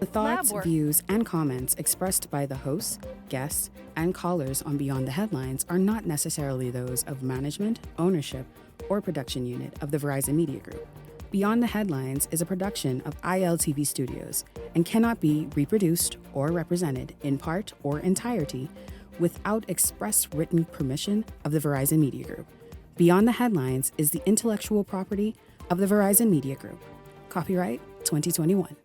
The thoughts, views, and comments expressed by the hosts, guests, and callers on Beyond the Headlines are not necessarily those of management, ownership, or production unit of the Verizon Media Group. Beyond the Headlines is a production of ILTV Studios and cannot be reproduced or represented in part or entirety without express written permission of the Verizon Media Group. Beyond the Headlines is the intellectual property of the Verizon Media Group. Copyright 2021.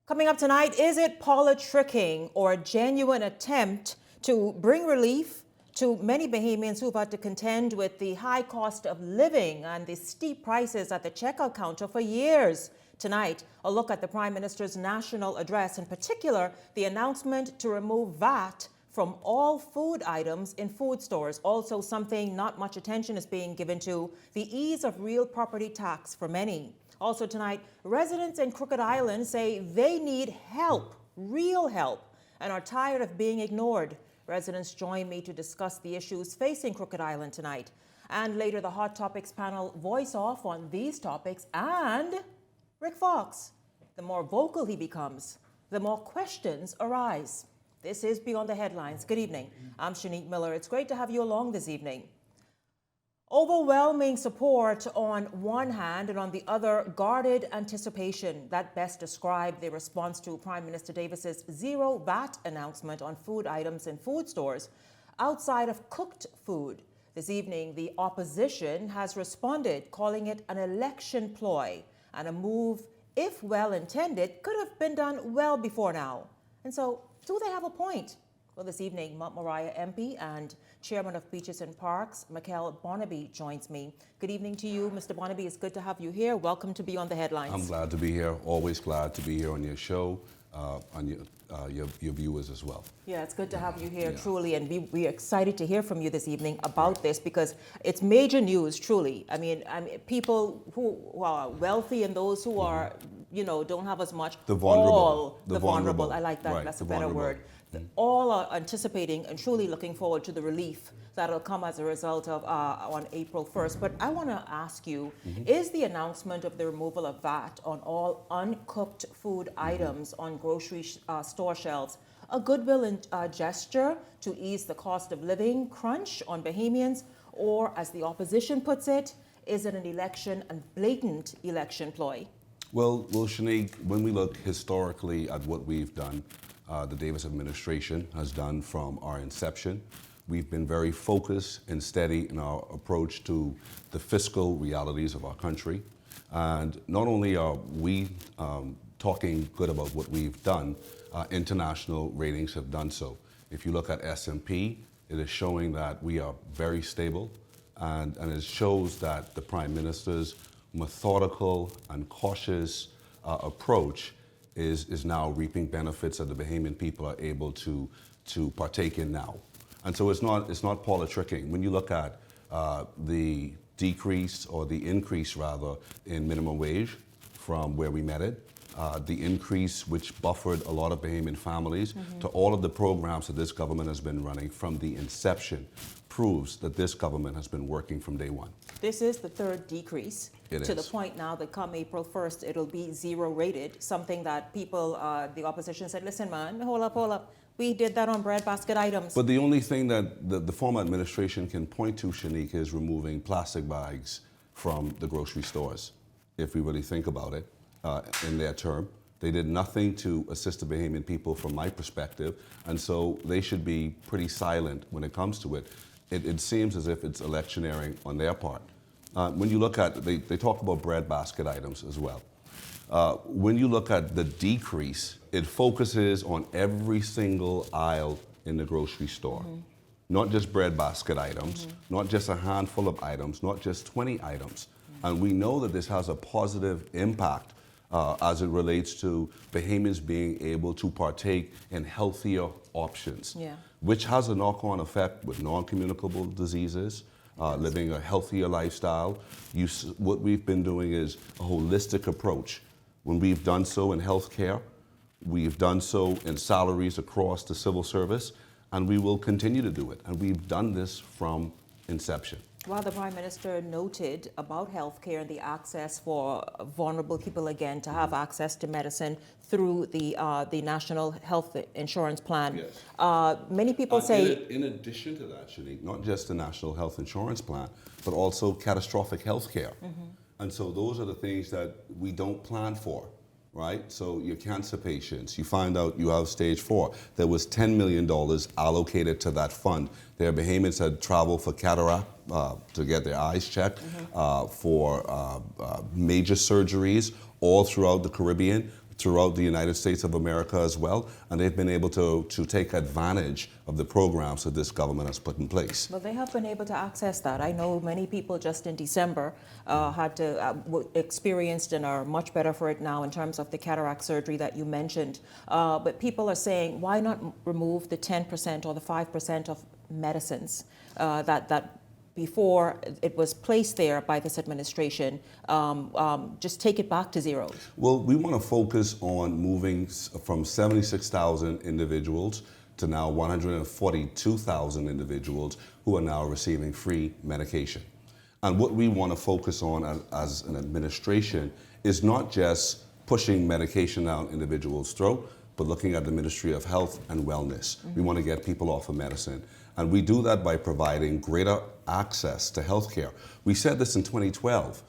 Coming up tonight, is it politicking or a genuine attempt to bring relief to many Bahamians who've had to contend with the high cost of living and the steep prices at the checkout counter for years? Tonight, a look at the Prime Minister's national address, in particular, the announcement to remove VAT from all food items in food stores. Also, something not much attention is being given to, the ease of real property tax for many. Also tonight, residents in Crooked Island say they need help, real help, and are tired of being ignored. Residents join me to discuss the issues facing Crooked Island tonight. And later, the Hot Topics panel voice off on these topics. And Rick Fox, the more vocal he becomes, the more questions arise. This is Beyond the Headlines. Good evening. I'm Shanique Miller. It's great to have you along this evening. Overwhelming support on one hand, and on the other, guarded anticipation that best described the response to Prime Minister Davis's zero VAT announcement on food items in food stores outside of cooked food. This evening, the opposition has responded, calling it an election ploy and a move, if well intended, could have been done well before now. And so, do they have a point? Well, this evening, Mount Moriah MP and Chairman of Beaches and Parks, Michael Bonnaby, joins me. Good evening to you, Mr. Bonnaby. It's good to have you here. Welcome to Beyond the Headlines. I'm glad to be here. Always glad to be here on your show, on your viewers as well. Yeah, it's good to have you here, truly. And we are excited to hear from you this evening about this, because it's major news, truly. I mean people who are wealthy and those who are, don't have as much. The vulnerable. All the vulnerable. I like that. Right, That's a better word. All are anticipating and truly looking forward to the relief that'll come as a result of on April 1st. But I want to ask you, is the announcement of the removal of VAT on all uncooked food items on grocery store shelves a goodwill gesture to ease the cost of living crunch on Bahamians? Or, as the opposition puts it, is it an election and blatant election ploy? Well, Shanique, when we look historically at what we've done, the Davis administration has done from our inception, we've been very focused and steady in our approach to the fiscal realities of our country. And not only are we talking good about what we've done, international ratings have done so. If you look at S&P, it is showing that we are very stable, and it shows that the Prime Minister's methodical and cautious approach is now reaping benefits that the Bahamian people are able to partake in now. And so it's not politicking. When you look at the decrease, or the increase rather, in minimum wage from where we met it, the increase which buffered a lot of Bahamian families, to all of the programs that this government has been running from the inception, proves that this government has been working from day one. This is the third decrease. To the point now that come April 1st, it'll be zero rated, something that people, the opposition said, listen, man, hold up. We did that on breadbasket items. But the only thing that the former administration can point to, Shanique, is removing plastic bags from the grocery stores. If we really think about it, in their term, they did nothing to assist the Bahamian people from my perspective, and so they should be pretty silent when it comes to it. It seems as if it's electioneering on their part. When you look at, they talk about breadbasket items as well. When you look at the decrease, it focuses on every single aisle in the grocery store. Not just breadbasket items, not just a handful of items, not just 20 items. And we know that this has a positive impact as it relates to Bahamians being able to partake in healthier options, which has a knock-on effect with non-communicable diseases, living a healthier lifestyle. What we've been doing is a holistic approach. When we've done so in healthcare, we've done so in salaries across the civil service, and we will continue to do it. And we've done this from inception. While the Prime Minister noted about healthcare and the access for vulnerable people again to have access to medicine through the National Health Insurance Plan, many people say... In addition to that, Shanique, not just the National Health Insurance Plan, but also catastrophic health care. And so those are the things that we don't plan for, right? So your cancer patients, you find out you have stage 4. There was $10 million allocated to that fund. Their Bahamians had traveled for cataract to get their eyes checked, for major surgeries all throughout the Caribbean, throughout the United States of America as well, and they've been able to take advantage of the programs that this government has put in place. Well, they have been able to access that. I know many people just in December had to experienced and are much better for it now in terms of the cataract surgery that you mentioned. But people are saying, why not remove the 10% or the 5% of medicines that before it was placed there by this administration, just take it back to zero? Well, we want to focus on moving from 76,000 individuals to now 142,000 individuals who are now receiving free medication. And what we want to focus on as an administration is not just pushing medication down individuals' throat, but looking at the Ministry of Health and Wellness. We want to get people off of medicine. And we do that by providing greater access to healthcare. We said this in 2012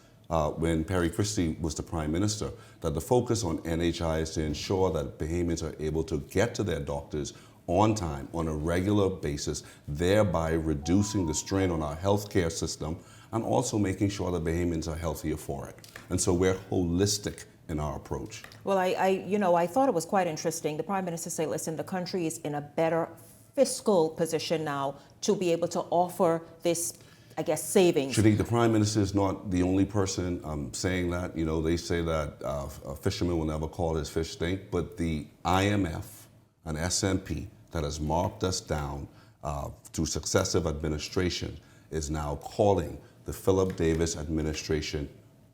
when Perry Christie was the Prime Minister, that the focus on NHI is to ensure that Bahamians are able to get to their doctors on time, on a regular basis, thereby reducing the strain on our healthcare system and also making sure that Bahamians are healthier for it. And so we're holistic in our approach. Well, I thought it was quite interesting. The Prime Minister said, listen, the country is in a better fiscal position now to be able to offer this, I guess, savings. Shanique, the Prime Minister is not the only person saying that. You know, they say that a fisherman will never call his fish stink, but the IMF and S&P that has marked us down through successive administration is now calling the Philip Davis administration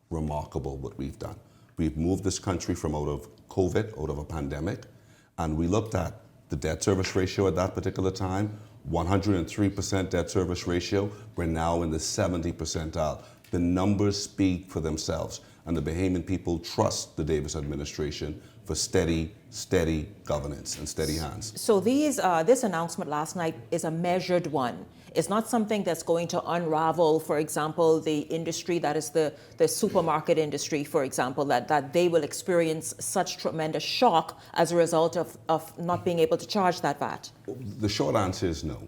remarkable what we've done. We've moved this country from out of COVID, out of a pandemic, and we looked at the debt service ratio at that particular time, 103% debt service ratio. We're now in the 70 percentile. The numbers speak for themselves, and the Bahamian people trust the Davis administration for steady governance and steady hands. So this announcement last night is a measured one. It's not something that's going to unravel, for example, the industry that is the supermarket industry, for example, that they will experience such tremendous shock as a result of not being able to charge that VAT. The short answer is no.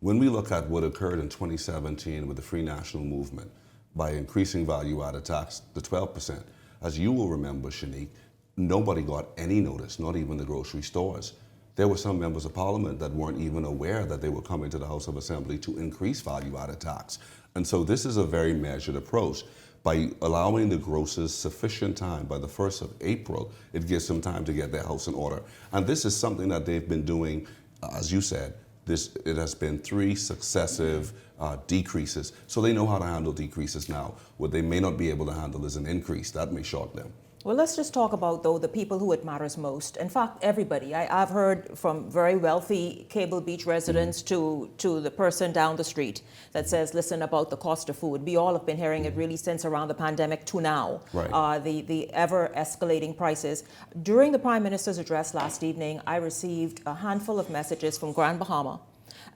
When we look at what occurred in 2017 with the Free National Movement by increasing value-added tax to 12%, as you will remember, Shanique, nobody got any notice, not even the grocery stores. There were some members of parliament that weren't even aware that they were coming to the House of Assembly to increase value-added tax. And so this is a very measured approach. By allowing the grocers sufficient time, by the 1st of April, it gives them time to get their house in order. And this is something that they've been doing, as you said, it has been 3 successive decreases. So they know how to handle decreases now. What they may not be able to handle is an increase. That may shock them. Well, let's just talk about, though, the people who it matters most. In fact, everybody. I've heard from very wealthy Cable Beach residents to the person down the street that says, listen, about the cost of food. We all have been hearing it really since around the pandemic to now, right. The ever-escalating prices. During the Prime Minister's address last evening, I received a handful of messages from Grand Bahama,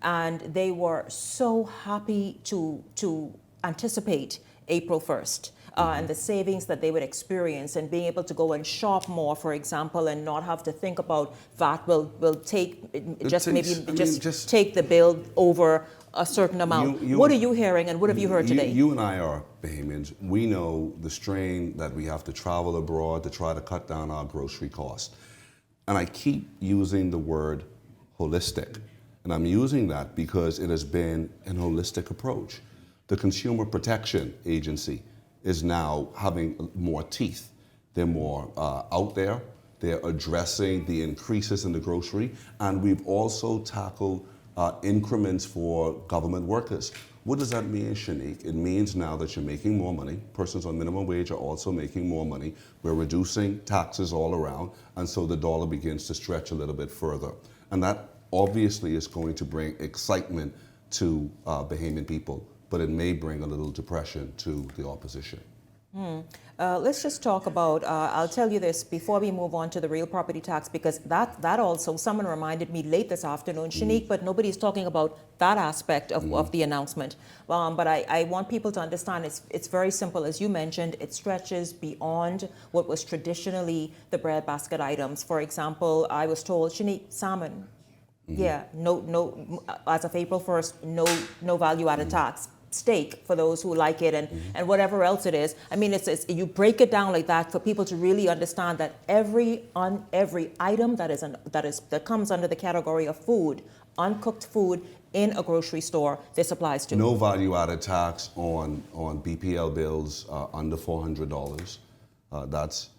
and they were so happy to anticipate April 1st. And the savings that they would experience and being able to go and shop more, for example, and not have to think about VAT will take take the bill over a certain amount. What are you hearing and what have you heard today? You and I are Bahamians. We know the strain that we have to travel abroad to try to cut down our grocery costs. And I keep using the word holistic. And I'm using that because it has been an holistic approach. The Consumer Protection Agency is now having more teeth. They're more out there. They're addressing the increases in the grocery, and we've also tackled increments for government workers. What does that mean, Shanique? It means now that you're making more money. Persons on minimum wage are also making more money. We're reducing taxes all around, and so the dollar begins to stretch a little bit further. And that obviously is going to bring excitement to Bahamian people, but it may bring a little depression to the opposition. Let's just talk about, I'll tell you this before we move on to the real property tax, because that also, someone reminded me late this afternoon, Shanique, but nobody's talking about that aspect of the announcement. But I want people to understand it's very simple. As you mentioned, it stretches beyond what was traditionally the breadbasket items. For example, I was told, Shanique, salmon. Yeah, no, as of April 1st, no value-added tax. Steak for those who like it, and whatever else it is. I mean, it's you break it down like that for people to really understand that every item that comes under the category of food, uncooked food in a grocery store, this applies to. No value-added tax on BPL bills under $400. That's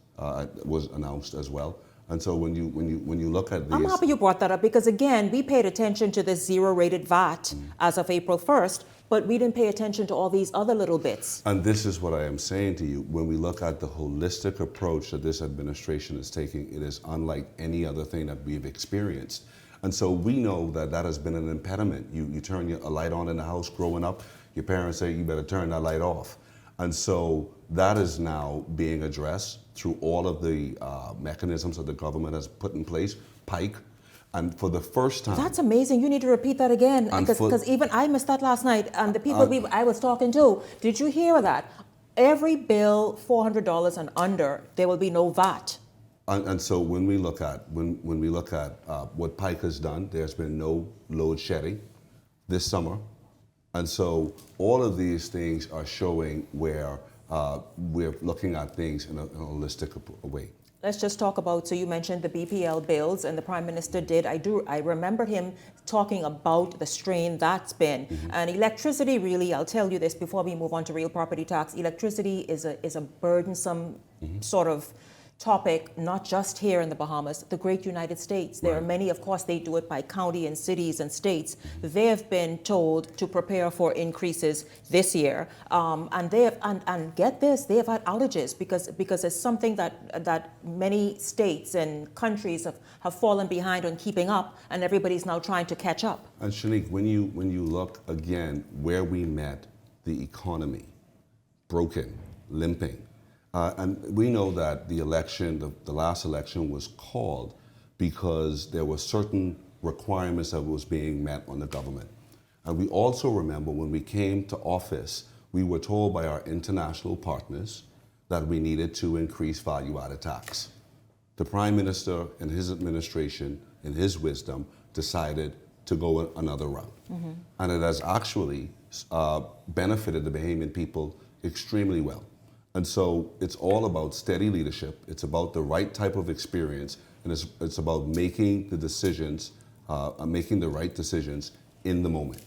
was announced as well. And so when you look at these, I'm happy you brought that up, because again, we paid attention to this zero-rated VAT as of April 1st, but we didn't pay attention to all these other little bits. And this is what I am saying to you. When we look at the holistic approach that this administration is taking, it is unlike any other thing that we've experienced. And so we know that that has been an impediment. You turn a light on in the house growing up, your parents say you better turn that light off. And so that is now being addressed through all of the mechanisms that the government has put in place, Pike. And for the first time... That's amazing. You need to repeat that again. Because even I missed that last night. And the people I was talking to, did you hear that? Every bill, $400 and under, there will be no VAT. And so when we look at what Pike has done, there's been no load shedding this summer. And so all of these things are showing where we're looking at things in a holistic way. Let's just talk about, so you mentioned the BPL bills, and the Prime Minister did. I remember him talking about the strain that's been. And electricity, really, I'll tell you this before we move on to real property tax, electricity is a burdensome sort of topic, not just here in the Bahamas, the great United States. There are many, of course, they do it by county and cities and states. They have been told to prepare for increases this year. And get this, they have had outages because it's something that many states and countries have fallen behind on keeping up, and everybody's now trying to catch up. And Shanique, when you look again where we met the economy, broken, limping, and we know that the election, the last election was called because there were certain requirements that was being met on the government. And we also remember when we came to office, we were told by our international partners that we needed to increase value-added tax. The Prime Minister and his administration, in his wisdom, decided to go another route. And it has actually benefited the Bahamian people extremely well. And so it's all about steady leadership. It's about the right type of experience, and it's about making the decisions, making the right decisions in the moment.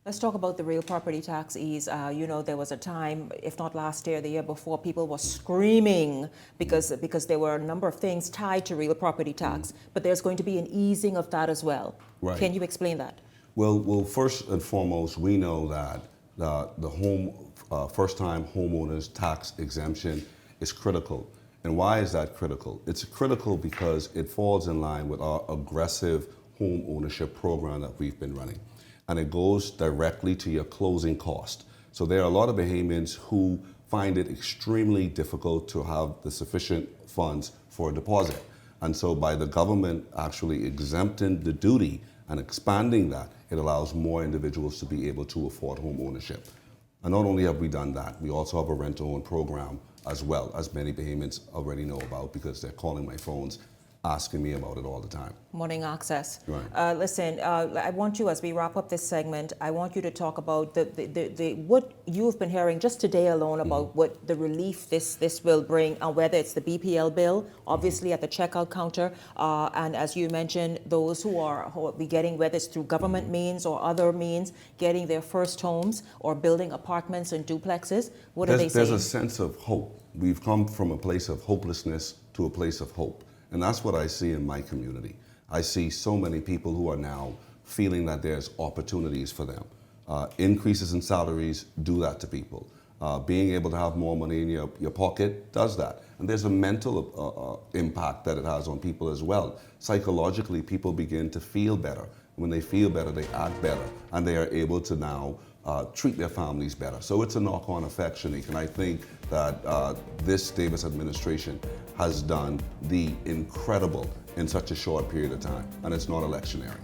Let's talk about the real property tax ease. You know, there was a time, if not last year, the year before, people were screaming because there were a number of things tied to real property tax. But there's going to be an easing of that as well. Right. Can you explain that? Well, first and foremost, we know that the first-time homeowners tax exemption is critical. And why is that critical? It's critical because it falls in line with our aggressive home ownership program that we've been running. And it goes directly to your closing cost. So there are a lot of Bahamians who find it extremely difficult to have the sufficient funds for a deposit. And so by the government actually exempting the duty and expanding that, it allows more individuals to be able to afford home ownership. And not only have we done that, we also have a rent-to-own program as well, as many Bahamians already know about because they're calling my phones asking me about it all the time. Morning access. Right. Listen, I want you, as we wrap up this segment, I want you to talk about the what you've been hearing just today alone about what the relief this will bring, and whether it's the BPL bill, obviously at the checkout counter, and as you mentioned, those who will be getting, whether it's through government means or other means, getting their first homes or building apartments and duplexes. What are they saying? There's a sense of hope. We've come from a place of hopelessness to a place of hope. And that's what I see in my community. I see so many people who are now feeling that there's opportunities for them. Increases in salaries do that to people. Being able to have more money in your pocket does that. And there's a mental impact that it has on people as well. Psychologically, people begin to feel better. When they feel better, they act better. And they are able to now treat their families better. So it's a knock-on effect, Shanique. And I think that this Davis administration has done the incredible in such a short period of time, and it's not electionary.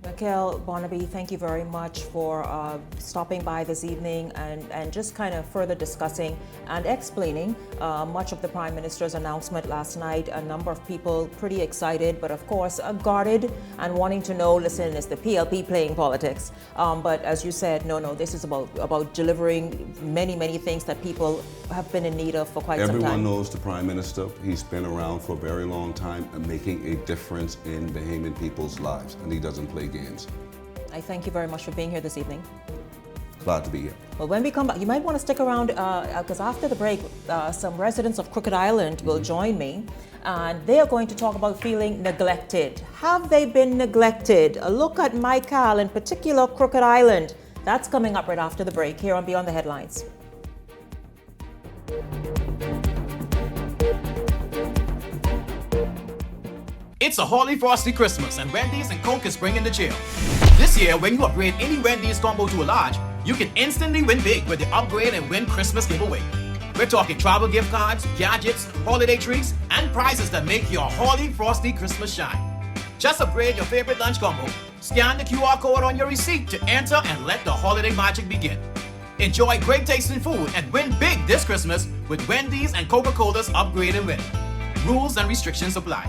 Mikhail Barnaby, thank you very much for stopping by this evening and just kind of further discussing and explaining much of the Prime Minister's announcement last night. A number of people pretty excited, but of course guarded and wanting to know, listen, is the PLP playing politics? But as you said, no, this is about delivering many things that people have been in need of for quite some time. Everyone knows the Prime Minister. He's been around for a very long time and making a difference in Bahamian people's lives, and he doesn't play games. I thank you very much for being here this evening. Glad to be here. Well, when we come back, you might want to stick around because after the break, some residents of Crooked Island will join me, and they are going to talk about feeling neglected. Have they been neglected? A look at Michael, in particular Crooked Island. That's coming up right after the break here on Beyond the Headlines. It's a Holy Frosty Christmas, and Wendy's and Coke is bringing the chill. This year, when you upgrade any Wendy's combo to a large, you can instantly win big with the Upgrade and Win Christmas giveaway. We're talking travel gift cards, gadgets, holiday treats, and prizes that make your Holy Frosty Christmas shine. Just upgrade your favorite lunch combo, scan the QR code on your receipt to enter, and let the holiday magic begin. Enjoy great tasting food and win big this Christmas with Wendy's and Coca-Cola's Upgrade and Win. Rules and restrictions apply.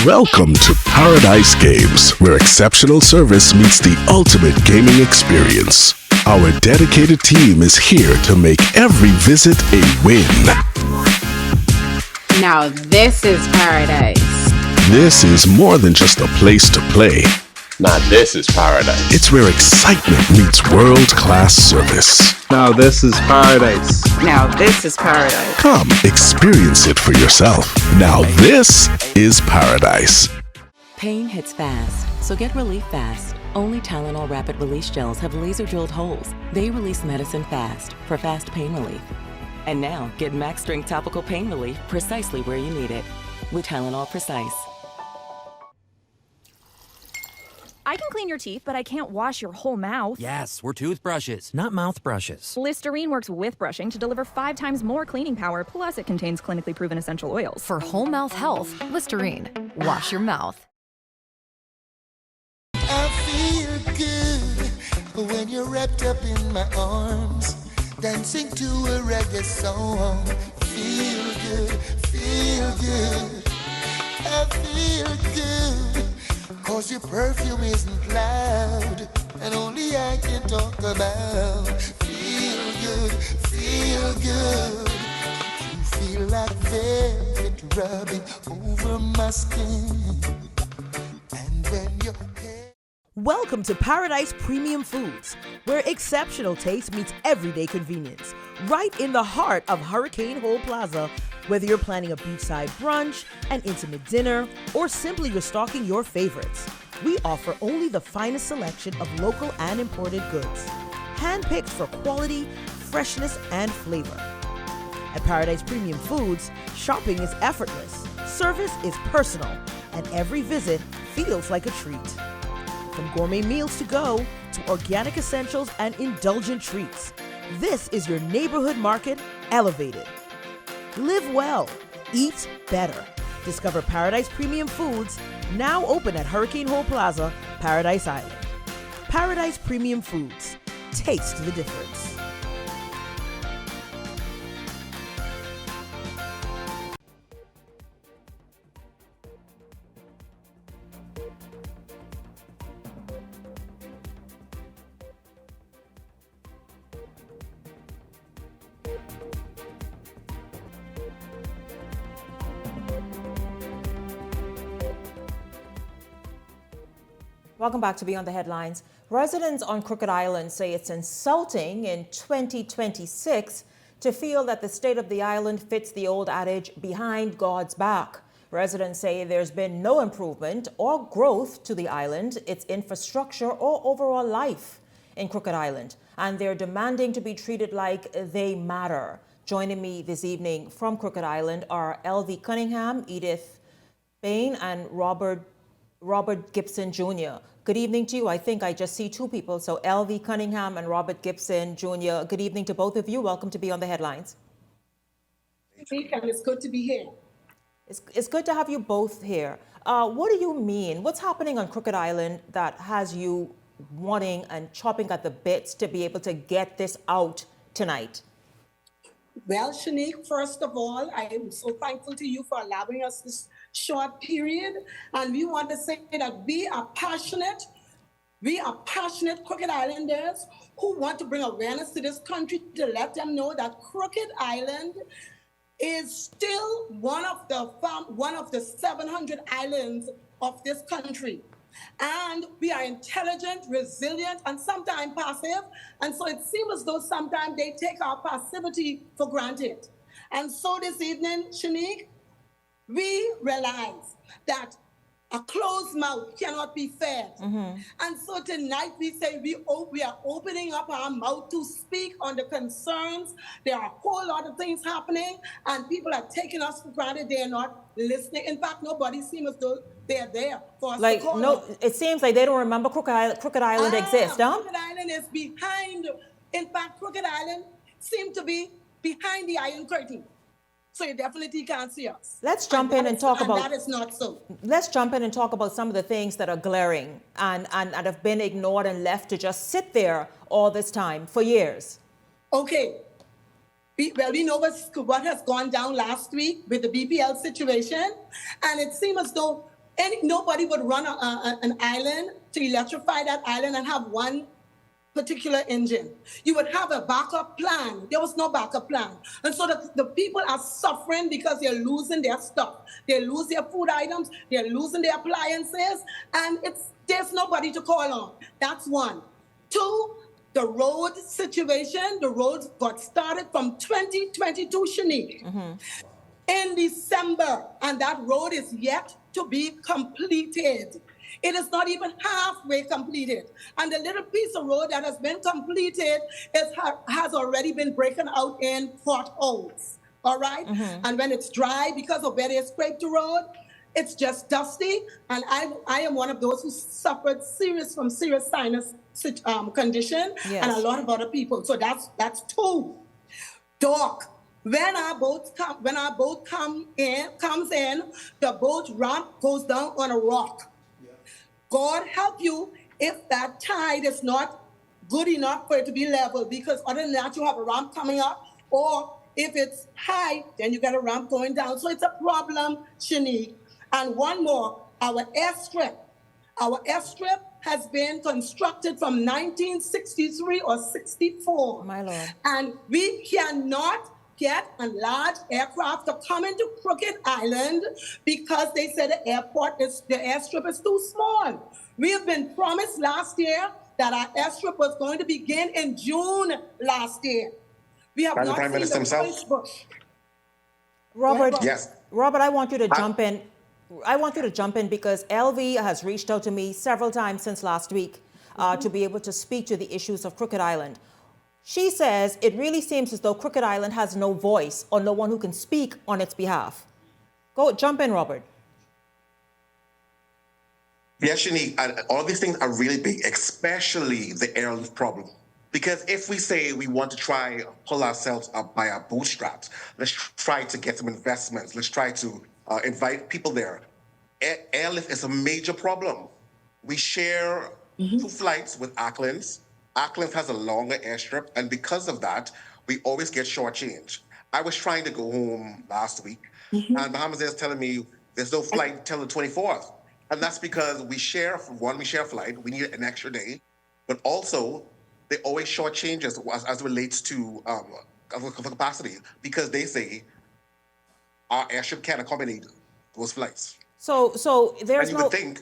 Welcome to Paradise Games, where exceptional service meets the ultimate gaming experience. Our dedicated team is here to make every visit a win. Now this is paradise. This is more than just a place to play. Now this is paradise. It's where excitement meets world-class service. Now this is paradise. Now this is paradise. Come, experience it for yourself. Now this is paradise. Pain hits fast, so get relief fast. Only Tylenol Rapid Release Gels have laser-drilled holes. They release medicine fast for fast pain relief. And now, get Max Strength Topical Pain Relief precisely where you need it with Tylenol Precise. I can clean your teeth, but I can't wash your whole mouth. Yes, we're toothbrushes, not mouth brushes. Listerine works with brushing to deliver 5 times more cleaning power, plus it contains clinically proven essential oils. For whole mouth health, Listerine. Wash your mouth. I feel good when you're wrapped up in my arms, dancing to a reggae song. Feel good, feel good. I feel good. 'Cause your perfume isn't loud, and only I can talk about. Feel good, feel good. You feel like velvet rubbing over my skin. And when your hair... Welcome to Paradise Premium Foods, where exceptional taste meets everyday convenience. Right in the heart of Hurricane Hole Plaza. Whether you're planning a beachside brunch, an intimate dinner, or simply restocking your favorites, we offer only the finest selection of local and imported goods, handpicked for quality, freshness, and flavor. At Paradise Premium Foods, shopping is effortless, service is personal, and every visit feels like a treat. From gourmet meals to go, to organic essentials and indulgent treats, this is your neighborhood market elevated. Live well, eat better. Discover Paradise Premium Foods, now open at Hurricane Hole Plaza, Paradise Island. Paradise Premium Foods. Taste the difference. Welcome back to Beyond the Headlines. Residents on Crooked Island say it's insulting in 2026 to feel that the state of the island fits the old adage, behind God's back. Residents say there's been no improvement or growth to the island, its infrastructure, or overall life in Crooked Island, and they're demanding to be treated like they matter. Joining me this evening from Crooked Island are L.V. Cunningham, Edith Bain, and Robert Gibson Jr. Good evening to you. I think I just see two people. So L.V. Cunningham and Robert Gibson Jr. Good evening to both of you. Welcome to Beyond the Headlines. And it's good to be here. It's good to have you both here. What do you mean? What's happening on Crooked Island that has you wanting and chopping at the bits to be able to get this out tonight? Well, Shanique, first of all, I am so thankful to you for allowing us this short period. And we want to say that we are passionate Crooked Islanders who want to bring awareness to this country to let them know that Crooked Island is still one of the 700 islands of this country. And we are intelligent, resilient, and sometimes passive. And so it seems as though sometimes they take our passivity for granted. And so this evening, Shanique, we realize that a closed mouth cannot be fed. Mm-hmm. And so tonight we say we are opening up our mouth to speak on the concerns. There are a whole lot of things happening and people are taking us for granted. They are not listening. In fact, nobody seems as though they're there for us to call them. It seems like they don't remember Crooked Island exists, huh? Crooked Island is behind. In fact, Crooked Island seems to be behind the Iron Curtain. So you definitely can't see us. Let's jump in and talk about that is not so. Let's jump in and talk about some of the things that are glaring and have been ignored and left to just sit there all this time for years. Okay. We know what has gone down last week with the BPL situation, and it seems as though nobody would run an island to electrify that island and have one particular engine. You would have a backup plan. There was no backup plan. And so the people are suffering because they're losing their stuff. They lose their food items, they're losing their appliances, and there's nobody to call on. That's one. Two, the road situation, the roads got started from 2022, Shanique, in December, and that road is yet to be completed. It is not even halfway completed. And the little piece of road that has been completed has already been broken out in potholes, all right? And when it's dry, because of where they scraped the road, it's just dusty. And I am one of those who suffered serious sinus condition, yes, and a lot of other people. So that's two. Dock. When our boat comes in, the boat ramp goes down on a rock. God help you if that tide is not good enough for it to be level, because other than that, you have a ramp coming up, or if it's high, then you get a ramp going down. So it's a problem, Shanique. And one more, our airstrip. Our airstrip has been constructed from 1963 or 64. My Lord. And we cannot get a large aircraft to come into Crooked Island because they said the airstrip is too small. We have been promised last year that our airstrip was going to begin in June last year. We have not seen the first bush. Robert, yes. Robert, I want you to jump in. I want you to jump in because LV has reached out to me several times since last week to be able to speak to the issues of Crooked Island. She says it really seems as though Crooked Island has no voice or no one who can speak on its behalf. Jump in, Robert. Yes, Shanique, all these things are really big, especially the airlift problem. Because if we say we want to try pull ourselves up by our bootstraps, let's try to get some investments, let's try to invite people there. Airlift is a major problem. We share 2 flights with Auckland's. Auckland has a longer airstrip, and because of that, we always get shortchanged. I was trying to go home last week, and Bahamians is telling me there's no flight till the 24th. And that's because we share a flight, we need an extra day, but also they always shortchange us as it relates to capacity, because they say our airstrip can't accommodate those flights. So there's and you no... would think...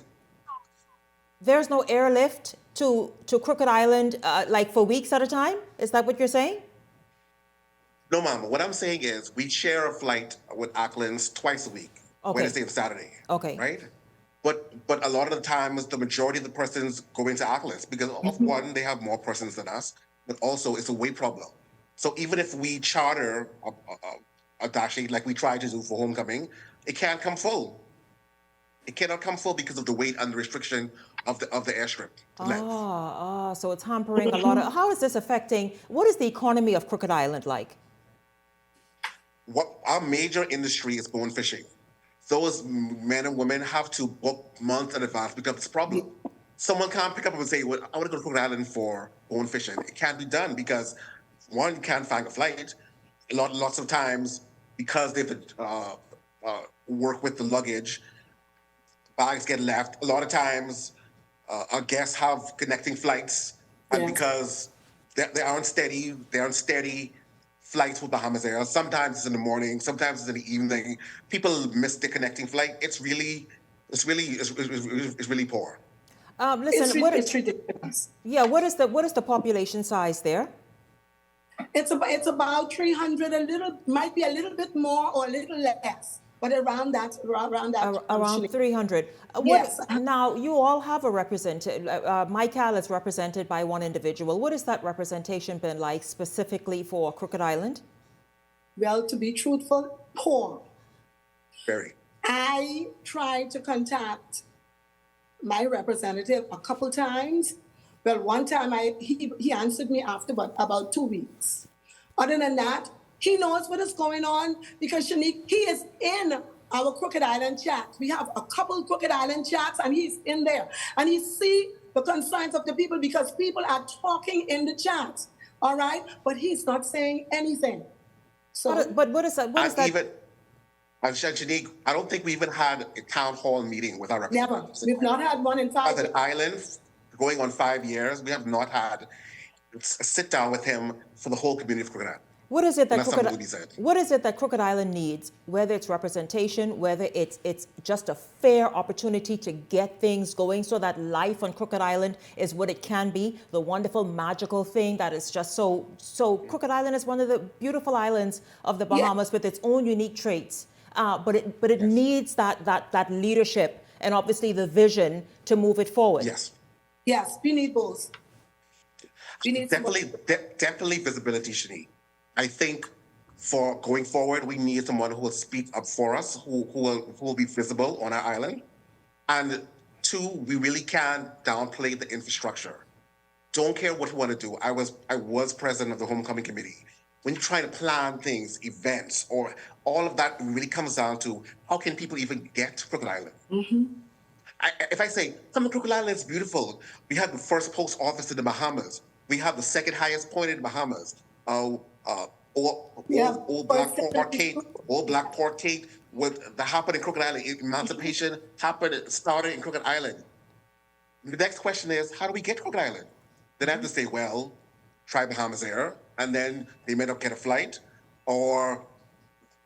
There's no airlift to Crooked Island like for weeks at a time? Is that what you're saying? No, Mama. What I'm saying is we share a flight with Auckland's twice a week, Wednesday and Saturday. Okay. Right? But a lot of the times, the majority of the persons go into Auckland's because of one, they have more persons than us, but also it's a weight problem. So even if we charter a dashi like we try to do for homecoming, it can't come full. It cannot come full because of the weight and the restriction of the airstrip length. So it's hampering a lot of. How is this affecting? What is the economy of Crooked Island like? What our major industry is bone fishing. Those men and women have to book months in advance because it's a problem. Someone can't pick up and say, well, I want to go to Crooked Island for bone fishing. It can't be done because, one, you can't find a flight. Lots of times, because they have to work with the luggage, bags get left. A lot of times, our guests have connecting flights, and because they aren't steady flights with Bahamas Air. Sometimes it's in the morning, sometimes it's in the evening. People miss the connecting flight. It's really poor. Listen, it's ridiculous. Yeah, what is the population size there? It's about 300. Might be a little bit more or a little less, but around that. Around 300. Yes. Now you all have a representative. MyCal is represented by one individual. What has that representation been like specifically for Crooked Island? Well, to be truthful, poor. Very. I tried to contact my representative a couple times. Well, one time he answered me after about 2 weeks. Other than that, he knows what is going on because Shanique, he is in our Crooked Island chat. We have a couple Crooked Island chats and he's in there. And he see the concerns of the people because people are talking in the chat, all right? But he's not saying anything. So, but what is that? What is that? Even, Shanique, I don't think we even had a town hall meeting with our representatives. Never. We've not had one in 5 years. As an island, going on 5 years, we have not had a sit down with him for the whole community of Crooked Island. What is it that Crooked Island needs, whether it's representation, whether it's just a fair opportunity to get things going so that life on Crooked Island is what it can be, the wonderful, magical thing that is just so Crooked Island is one of the beautiful islands of the Bahamas with its own unique traits. But it needs that leadership and obviously the vision to move it forward. Yes, we need both. We need definitely visibility, Shanique. I think for going forward, we need someone who will speak up for us, who will be visible on our island. And two, we really can't downplay the infrastructure. Don't care what you want to do. I was president of the homecoming committee. When you're trying to plan things, events, or all of that really comes down to how can people even get to Crooked Island? If I say, come to Crooked Island, it's beautiful. We have the first post office in the Bahamas. We have the second highest point in the Bahamas. Old Black Portgate with the happened in Crooked Island. Emancipation started in Crooked Island. The next question is, how do we get to Crooked Island? Then I have to say, well, try Bahamas Air, and then they may not get a flight, or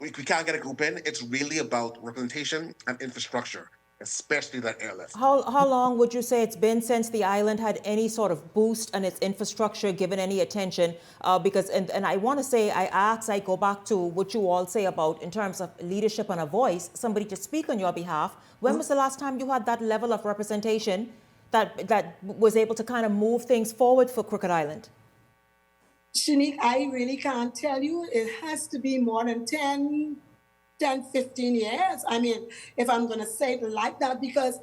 we can't get a group in. It's really about representation and infrastructure, especially that airlift. How long would you say it's been since the island had any sort of boost and its infrastructure given any attention? Because I want to say, I go back to what you all say about in terms of leadership and a voice, somebody to speak on your behalf. When was the last time you had that level of representation that was able to kind of move things forward for Crooked Island? Shanique, I really can't tell you. It has to be more than 10, 15 years. I mean, if I'm going to say it like that, because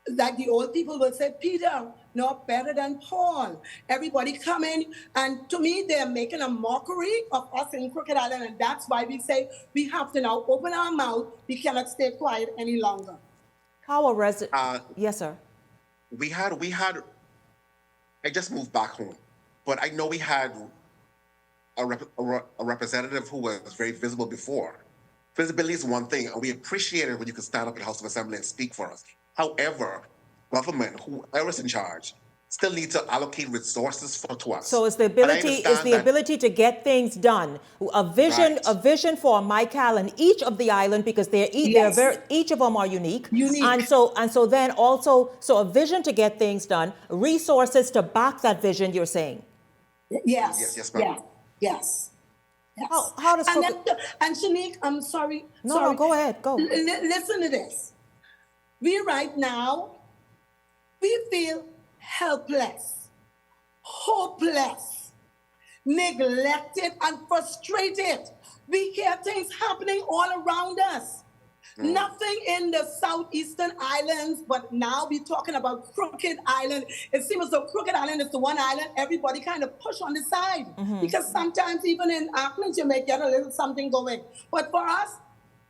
like the old people will say, Peter, no better than Paul. Everybody come in, and to me, they're making a mockery of us in Crooked Island, and that's why we say we have to now open our mouth. We cannot stay quiet any longer. Yes, sir. We had. I just moved back home, but I know we had a representative who was very visible before. Visibility is one thing, and we appreciate it when you can stand up in the House of Assembly and speak for us. However, government, whoever's in charge, still need to allocate resources to us. So it's the And I ability understand that- ability to get things done. A vision Right. a vision for Michael and each of the island, because each of them are unique. And so then also a vision to get things done, resources to back that vision. You're saying. Yes, ma'am. Yes. How does and Shanique, I'm sorry. No, go ahead. Go. Listen to this. We right now, we feel helpless, hopeless, neglected, and frustrated. We hear things happening all around us. Nothing in the southeastern islands, but now we're talking about Crooked Island. It seems as though Crooked Island is the one island everybody kind of push on the side. Because sometimes even in Auckland, you may get a little something going. But for us,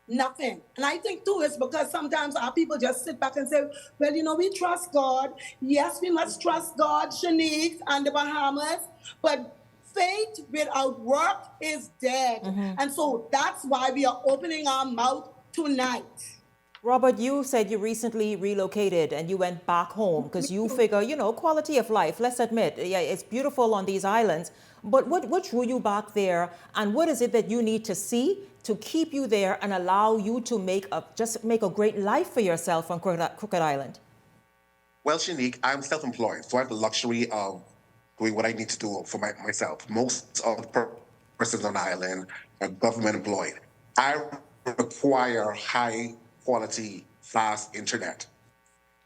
nothing. And I think too, it's because sometimes our people just sit back and say, well, you know, we trust God. Yes, we must trust God, Shanique, and the Bahamas. But faith without work is dead. And so that's why we are opening our mouth tonight. Robert, you said you recently relocated and you went back home because you figure, you know, quality of life, let's admit, yeah, it's beautiful on these islands. But what drew you back there, and what is it that you need to see to keep you there and allow you to make a great life for yourself on Crooked Island? Well, Shanique, I'm self-employed, so I have the luxury of doing what I need to do for myself. Most of the persons on the island are government employed. I require high quality, fast internet.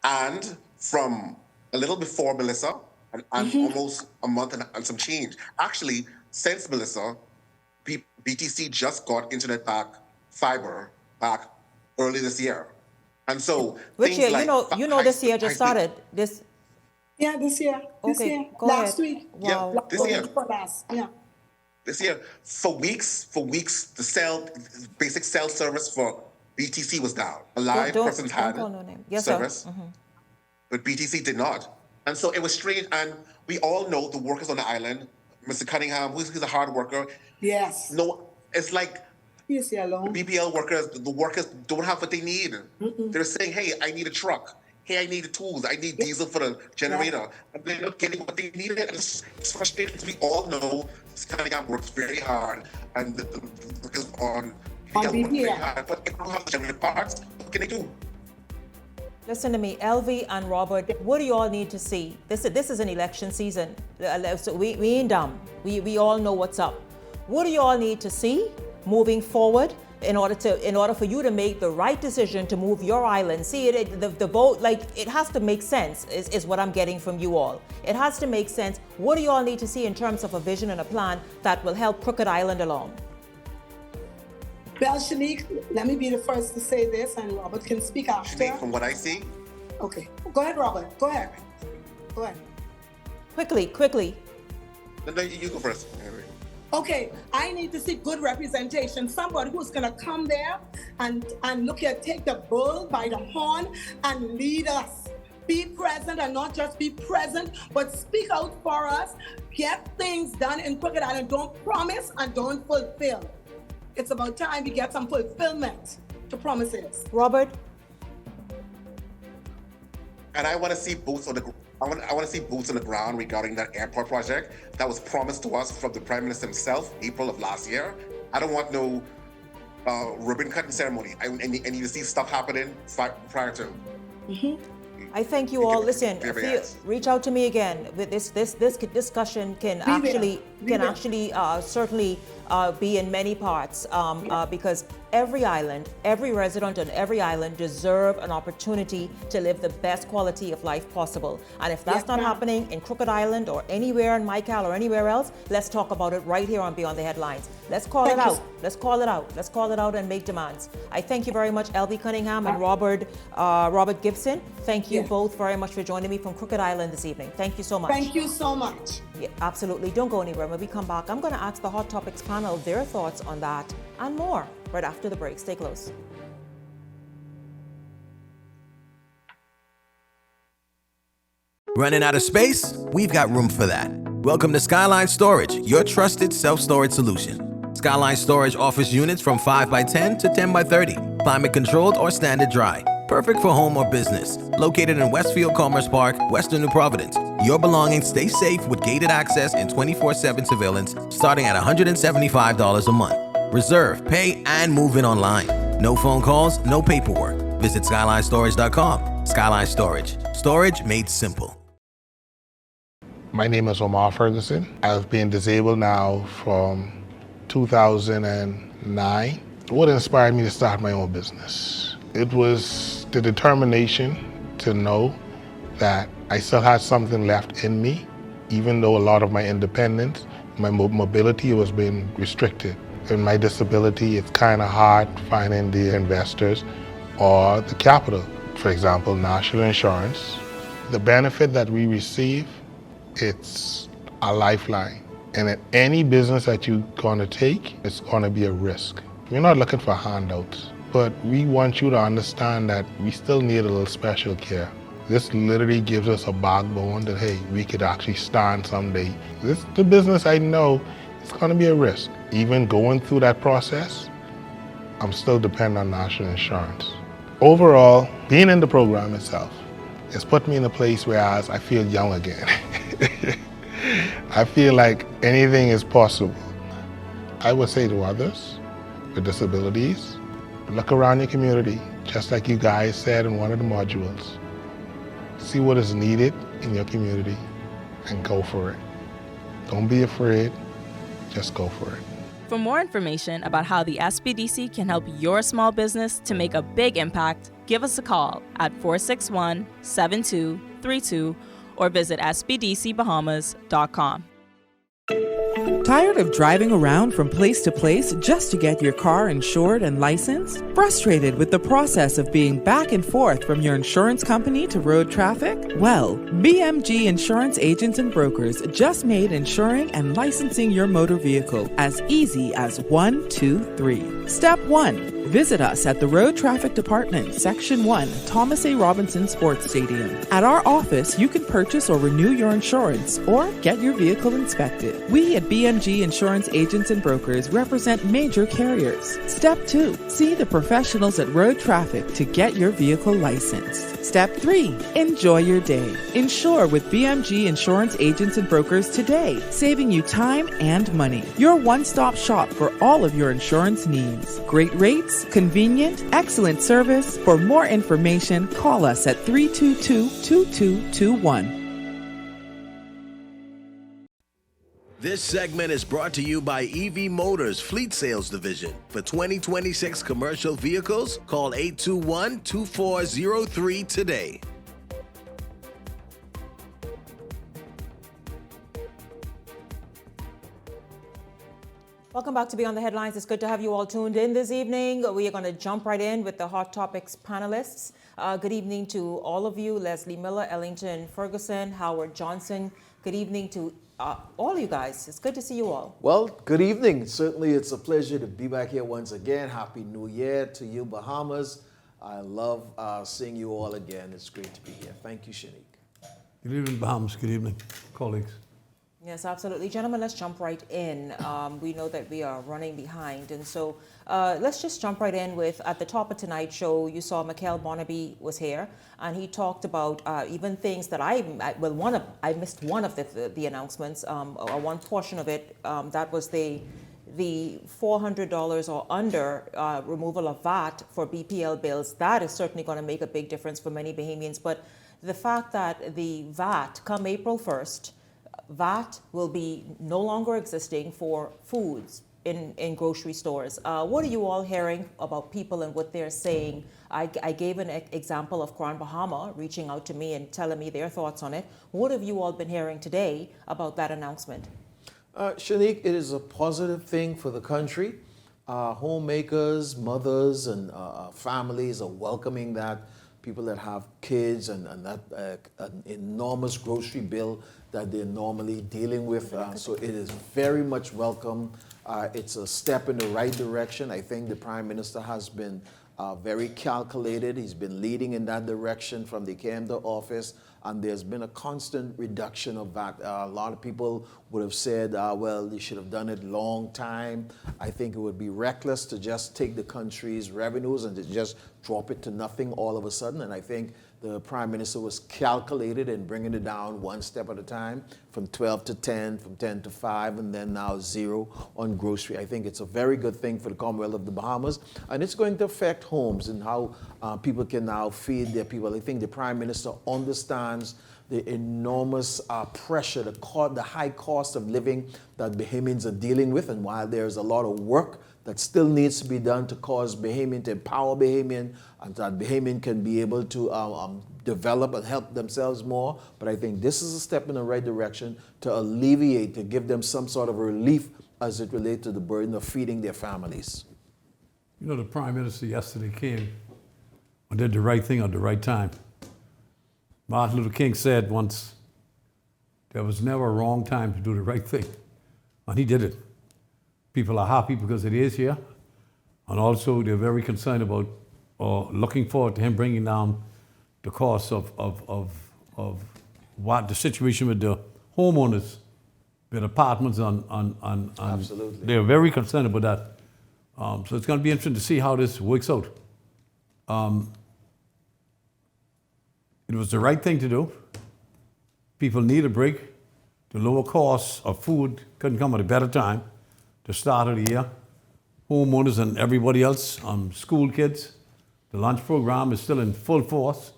And from a little before Melissa, and almost a month and some change. Actually, since Melissa, BTC just got internet fiber back early this year. And so which year? Like this year just started. This year. Okay, go last ahead. week. Wow. Yeah, this year. Yeah. This year, for weeks, the basic cell service for BTC was down. A live person had service, but BTC did not. And so it was strange. And we all know the workers on the island, Mr. Cunningham, he's a hard worker. Yes. No, it's like he's alone. BPL workers, the workers don't have what they need. They're saying, hey, I need a truck. Hey, I need the tools. I need diesel for the generator. Yeah. And they're not getting what they needed. And it's frustrating because we all know Cunningham works very hard. And the workers on BPL work very hard. But if they don't have the generator parts, what can they do? Listen to me, LV and Robert, what do you all need to see? This is an election season. So we ain't dumb. We all know what's up. What do you all need to see moving forward in order for you to make the right decision to move your island? See, the vote, like, it has to make sense, is what I'm getting from you all. It has to make sense. What do you all need to see in terms of a vision and a plan that will help Crooked Island along? Well, Shanique, let me be the first to say this, and Robert can speak after. Shanique, from what I see. Okay. Go ahead, Robert. Go ahead. Quickly. No, you go first. Okay, I need to see good representation. Somebody who's gonna come there and look here, take the bull by the horn and lead us. Be present, and not just be present, but speak out for us. Get things done in Crooked Island. Don't promise and don't fulfill. It's about time we get some fulfillment to promises. Robert? And I want to see boots on the I want to see boots on the ground regarding that airport project that was promised to us from the Prime Minister himself, April of last year. I don't want no ribbon cutting ceremony. I need to see stuff happening prior to. I thank you all. Listen, reach out to me again. This discussion can actually certainly be in many parts because every island, every resident on every island deserve an opportunity to live the best quality of life possible. And if that's not happening in Crooked Island or anywhere in Michael or anywhere else, let's talk about it right here on Beyond the Headlines. Let's call it out. Let's call it out. Let's call it out and make demands. I thank you very much, LV Cunningham and Robert Gibson. Thank you both very much for joining me from Crooked Island this evening. Thank you so much. Thank you so much. Yeah, absolutely. Don't go anywhere. When we come back, I'm going to ask the Hot Topics panel their thoughts on that and more right after the break. Stay close. Running out of space? We've got room for that. Welcome to Skyline Storage, your trusted self-storage solution. Skyline Storage offers units from 5x10 to 10x30, climate controlled or standard dry. Perfect for home or business. Located in Westfield Commerce Park, Western New Providence. Your belongings stay safe with gated access and 24/7 surveillance starting at $175 a month. Reserve, pay, and move in online. No phone calls, no paperwork. Visit SkylineStorage.com. Skyline Storage. Storage made simple. My name is Omar Ferguson. I've been disabled now from 2009. What inspired me to start my own business? It was the determination to know that I still had something left in me, even though a lot of my independence, my mobility was being restricted. In my disability, it's kind of hard finding the investors or the capital. For example, national insurance. The benefit that we receive, it's a lifeline. And in any business that you're going to take, it's going to be a risk. We're not looking for handouts, but we want you to understand that we still need a little special care. This literally gives us a backbone that, hey, we could actually stand someday. This is the business I know it's going to be a risk. Even going through that process, I'm still dependent on national insurance. Overall, being in the program itself has put me in a place where I feel young again. I feel like anything is possible. I would say to others with disabilities, look around your community, just like you guys said in one of the modules. See what is needed in your community and go for it. Don't be afraid, just go for it. For more information about how the SBDC can help your small business to make a big impact, give us a call at 461-7232 or visit sbdcbahamas.com. Tired of driving around from place to place just to get your car insured and licensed? Frustrated with the process of being back and forth from your insurance company to road traffic? Well, BMG Insurance Agents and Brokers just made insuring and licensing your motor vehicle as easy as 1, 2, 3. Step 1. Visit us at the Road Traffic Department, Section 1, Thomas A. Robinson Sports Stadium. At our office, you can purchase or renew your insurance or get your vehicle inspected. We at BMG Insurance Agents and Brokers represent major carriers. Step 2. See the professionals at Road Traffic to get your vehicle licensed. Step 3. Enjoy your day. Insure with BMG Insurance Agents and Brokers today, saving you time and money. Your one-stop shop for all of your insurance needs. Great rates, convenient, excellent service. For more information, call us at 322-2221. This segment is brought to you by EV Motors Fleet Sales Division. For 2026 commercial vehicles, call 821-2403 today. Welcome back to Beyond the Headlines. It's good to have you all tuned in this evening. We are going to jump right in with the Hot Topics panelists. Good evening to all of you, Leslie Miller, Ellington Ferguson, Howard Johnson. Good evening to all you guys. It's good to see you all. Well, good evening. Certainly it's a pleasure to be back here once again. Happy New Year to you, Bahamas. I love seeing you all again. It's great to be here. Thank you, Shanique. Good evening, Bahamas. Good evening, colleagues. Yes, absolutely. Gentlemen, let's jump right in. We know that we are running behind. And so let's just jump right in with, at the top of tonight's show, you saw Mikhail Barnaby was here, and he talked about even things that I missed one of the announcements, or one portion of it. That was the $400 or under removal of VAT for BPL bills. That is certainly going to make a big difference for many Bahamians. But the fact that the VAT, come April 1st, VAT will be no longer existing for foods in grocery stores. What are you all hearing about people and what they're saying? I gave an example of Crown Bahama reaching out to me and telling me their thoughts on it. What have you all been hearing today about that announcement? Shanique, it is a positive thing for the country. Homemakers, mothers, and families are welcoming that. People that have kids and that an enormous grocery bill that they're normally dealing with. So it is very much welcome. It's a step in the right direction. I think the Prime Minister has been very calculated. He's been leading in that direction from the came to office, and there's been a constant reduction of that. A lot of people would have said, well, they should have done it long time. I think it would be reckless to just take the country's revenues and to just drop it to nothing all of a sudden. And I think the Prime Minister was calculated in bringing it down one step at a time, from 12 to 10, from 10 to 5, and then now 0 on grocery. I think it's a very good thing for the Commonwealth of the Bahamas, and it's going to affect homes and how people can now feed their people. I think the Prime Minister understands the enormous pressure, the high cost of living that Bahamians are dealing with, and while there's a lot of work that still needs to be done to cause Bahamian, to empower Bahamian, and that Bahamian can be able to develop and help themselves more. But I think this is a step in the right direction to alleviate, to give them some sort of relief as it relates to the burden of feeding their families. You know, the Prime Minister yesterday came and did the right thing at the right time. Martin Luther King said once, there was never a wrong time to do the right thing. And he did it. People are happy because it is here. And also they're very concerned about or looking forward to him bringing down the cost of what the situation with the homeowners, with apartments on Absolutely. They're very concerned about that. So it's going to be interesting to see how this works out. It was the right thing to do. People need a break. The lower costs of food couldn't come at a better time. The start of the year. Homeowners and everybody else, school kids. The lunch program is still in full force.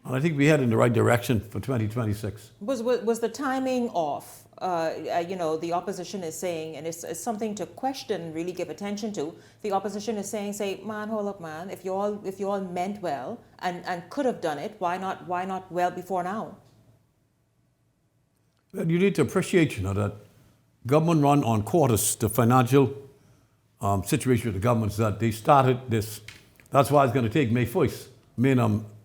And I think we head in the right direction for 2026. Was the timing off? The opposition is saying, and it's something to question, really give attention to. The opposition is saying, man, hold up, man. If you all meant well and could have done it, why not well before now? Well, you need to appreciate, that government run on quarters. The financial situation with the government is that they started this. That's why it's going to take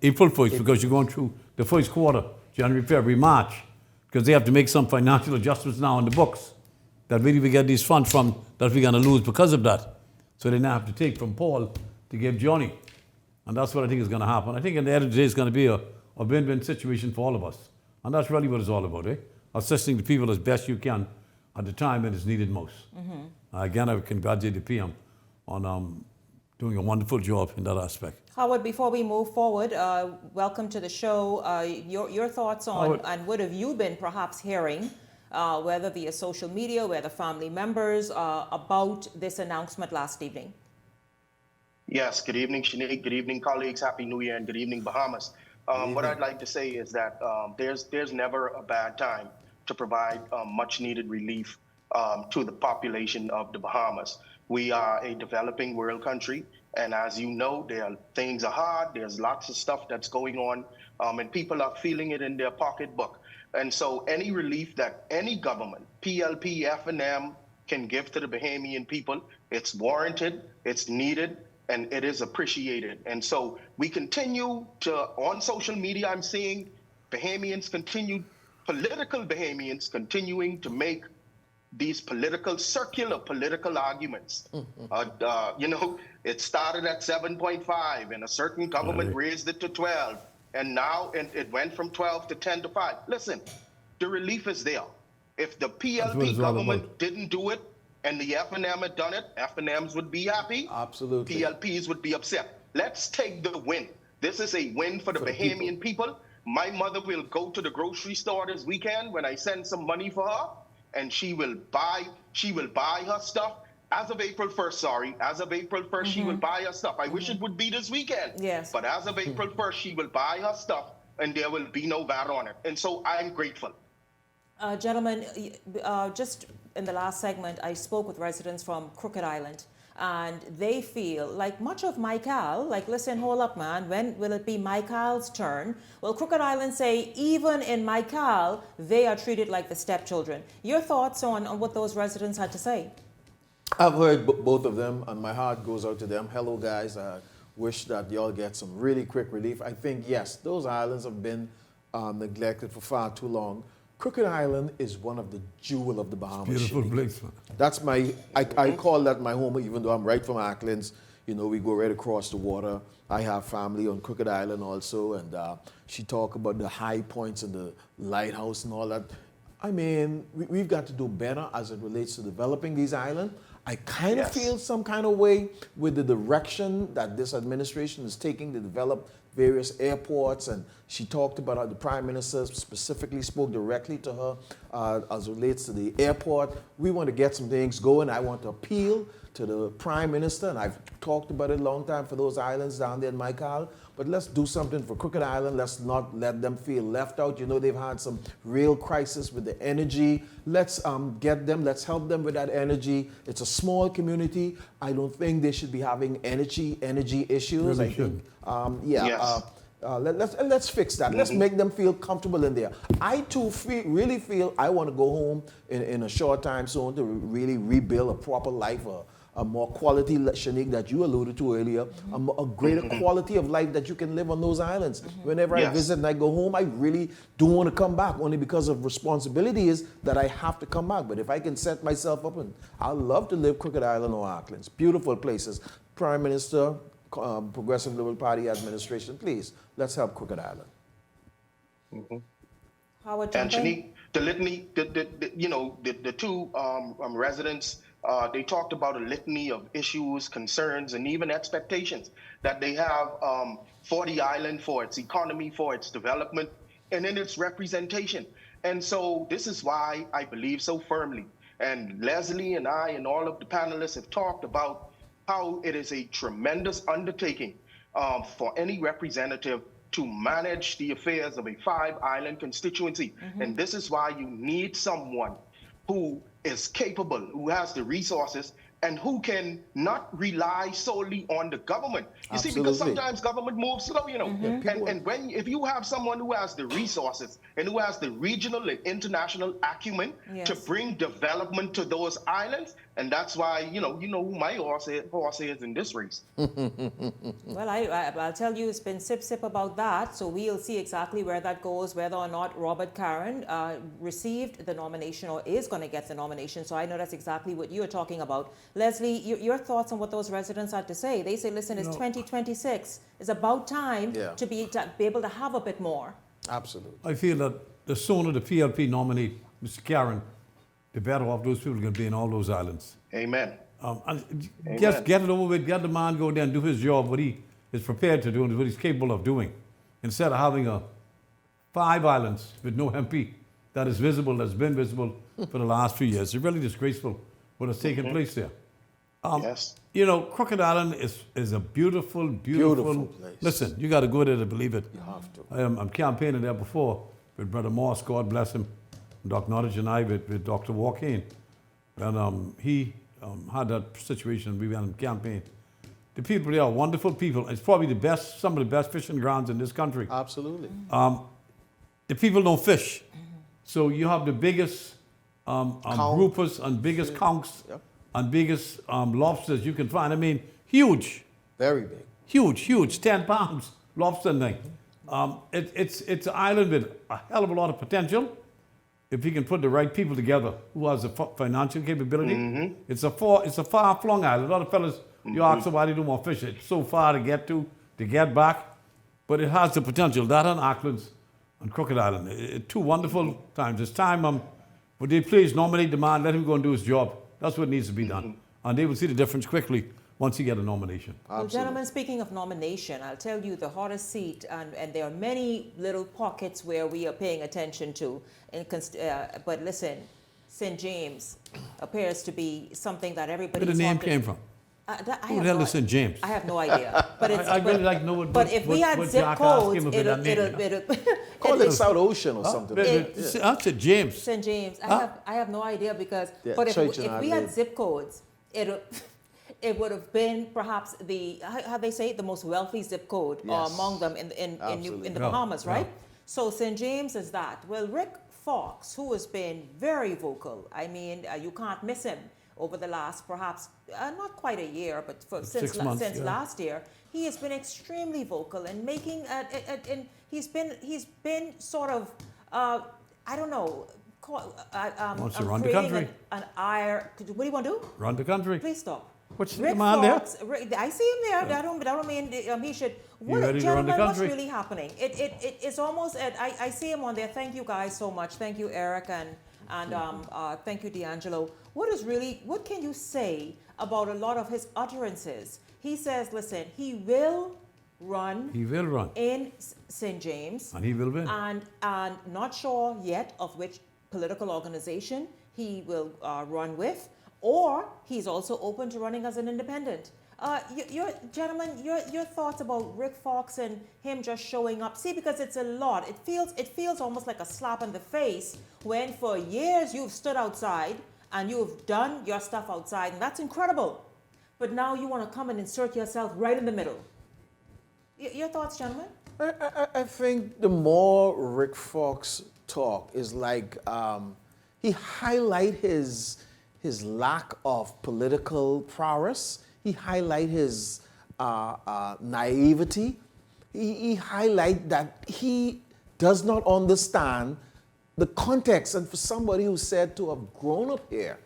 April 1st, because you're going through the first quarter, January, February, March. Because they have to make some financial adjustments now in the books that really we get these funds from that we're going to lose because of that. So they now have to take from Paul to give Johnny. And that's what I think is going to happen. I think at the end of the day it's going to be a win-win situation for all of us. And that's really what it's all about, assisting the people as best you can at the time when it's needed most. Mm-hmm. Again, I would congratulate the PM on doing a wonderful job in that aspect. Howard, before we move forward, welcome to the show. Your thoughts on Howard, and what have you been perhaps hearing, whether via social media, whether family members, about this announcement last evening? Yes, good evening, Shanique. Good evening, colleagues. Happy New Year and good evening, Bahamas. What I'd like to say is that there's never a bad time to provide much needed relief to the population of the Bahamas. We are a developing world country, and as you know, things are hard. There's lots of stuff that's going on, and people are feeling it in their pocketbook. And so any relief that any government, PLP, F&M, can give to the Bahamian people, it's warranted, it's needed, and it is appreciated. And so we continue to, on social media, I'm seeing political Bahamians continuing to make these circular political arguments. It started at 7.5 and a certain government raised it to 12. And now it went from 12 to 10 to 5. Listen, the relief is there. If the PLP government didn't do it and the F&M had done it, F&Ms would be happy. Absolutely. PLPs would be upset. Let's take the win. This is a win for the Bahamian people. My mother will go to the grocery store this weekend when I send some money for her, and she will buy her stuff. As of April 1st, she will buy her stuff. I wish it would be this weekend. Yes. But as of April 1st, she will buy her stuff, and there will be no VAT on it. And so I'm grateful. Gentlemen, just in the last segment, I spoke with residents from Crooked Island, and they feel like much of Michael, listen, hold up, man, when will it be Michael's turn? Well, Crooked Island say even in Michael, they are treated like the stepchildren. Your thoughts on what those residents had to say? I've heard both of them, and my heart goes out to them. Hello, guys. I wish that y'all get some really quick relief. I think, yes, those islands have been neglected for far too long. Crooked Island is one of the jewel of the Bahamas. Beautiful place, man. That's I call that my home, even though I'm right from Acklands. We go right across the water. I have family on Crooked Island also, and she talked about the high points and the lighthouse and all that. I mean, we've got to do better as it relates to developing these islands. I kind of feel some kind of way with the direction that this administration is taking to develop various airports, and she talked about how the Prime Minister specifically spoke directly to her as it relates to the airport. We want to get some things going. I want to appeal to the Prime Minister, and I've talked about it a long time for those islands down there in Maikal, but let's do something for Crooked Island. Let's not let them feel left out. You know, they've had some real crisis with the energy. Let's get them, let's help them with that energy. It's a small community. I don't think they should be having energy issues. Really I think, let's fix that. Let's make them feel comfortable in there. I too really feel I want to go home in a short time soon to really rebuild a proper life, a more quality, Shanique, that you alluded to earlier, a greater quality of life that you can live on those islands. Whenever I visit and I go home, I really don't want to come back, only because of responsibilities that I have to come back. But if I can set myself up, and I'd love to live Crooked Island or Auckland. Beautiful places. Prime Minister, Progressive Liberal Party administration, please, let's help Crooked Island. Howard, and Shanique, the litany, the two residents, they talked about a litany of issues, concerns, and even expectations that they have for the island, for its economy, for its development, and in its representation. And so this is why I believe so firmly. And Leslie and I and all of the panelists have talked about how it is a tremendous undertaking for any representative to manage the affairs of a 5-island constituency. And this is why you need someone who is capable, who has the resources, and who can not rely solely on the government. You see, because sometimes government moves slow, you know. And if you have someone who has the resources and who has the regional and international acumen to bring development to those islands, and that's why, you know who my horse is in this race. Well, I'll tell you, it's been sip about that. So we'll see exactly where that goes, whether or not Robert Caron received the nomination or is going to get the nomination. So I know that's exactly what you're talking about. Leslie, your thoughts on what those residents had to say? They say, listen, it's 2026. It's about time to be able to have a bit more. Absolutely. I feel that the sooner the PLP nominate Mr. Caron, the better off those people are going to be in all those islands. Amen. Just get it over with, get the man go there and do his job, what he is prepared to do and what he's capable of doing. Instead of having 5 islands with no MP that is visible, that's been visible for the last few years. It's really disgraceful what has taken place there. You know, Crooked Island is a beautiful place. Listen, you got to go there to believe it. You have to. I'm campaigning there before with Brother Morse, God bless him, Dr. Nottage and I with Dr. Walkane. And he had that situation, we went on campaign. The people there are wonderful people. It's probably some of the best fishing grounds in this country. Absolutely. The people don't fish. So you have the biggest groupers and biggest conchs and biggest lobsters you can find. I mean, huge. Very big. Huge, 10 pounds lobster thing. It's an island with a hell of a lot of potential. If you can put the right people together who has the financial capability. It's a far-flung island. A lot of fellas, you ask them why they don't want to fish. It's so far to get back. But it has the potential. That and Auckland's and Crooked Island. 2 wonderful times. It's time, would they please nominate the man, let him go and do his job. That's what needs to be done. And they will see the difference quickly once he gets a nomination. Well, gentlemen, speaking of nomination, I'll tell you the hottest seat, and there are many little pockets where we are paying attention to. But listen, St. James appears to be something that everybody. Where the name came from? Who the hell is St. James? I have no idea. But it's, I really like to know what. But if we had zip codes, it'll call it South Ocean or something. That's St. James. St. James. I have no idea because. But if we had zip codes, it would have been perhaps how they say it, the most wealthy zip code among them in the Bahamas, right? So St. James is that. Well, Rick Fox, who has been very vocal. I mean, you can't miss him over the last perhaps not quite a year, but since last year, he has been extremely vocal and making and he's been sort of I don't know. Wants to run the country. What do you want to do? Run the country. Please stop. What's Rick the man Fox, there? I see him there. Yeah. I don't mean he should. Gentlemen, what's really happening? It's almost. I see him on there. Thank you guys so much. Thank you, Eric, and thank you, D'Angelo. What can you say about a lot of his utterances? He says, listen, he will run. He will run. In St. James. And he will win. And not sure yet of which political organization he will run with, or he's also open to running as an independent. Gentlemen, your thoughts about Rick Fox and him just showing up. See, because it's a lot. It feels almost like a slap in the face when for years you've stood outside and you've done your stuff outside, and that's incredible. But now you want to come and insert yourself right in the middle. Your thoughts, gentlemen? I think the more Rick Fox talk is like he highlight his lack of political prowess. He highlight his naivety. He highlight that he does not understand the context. And for somebody who's said to have grown up here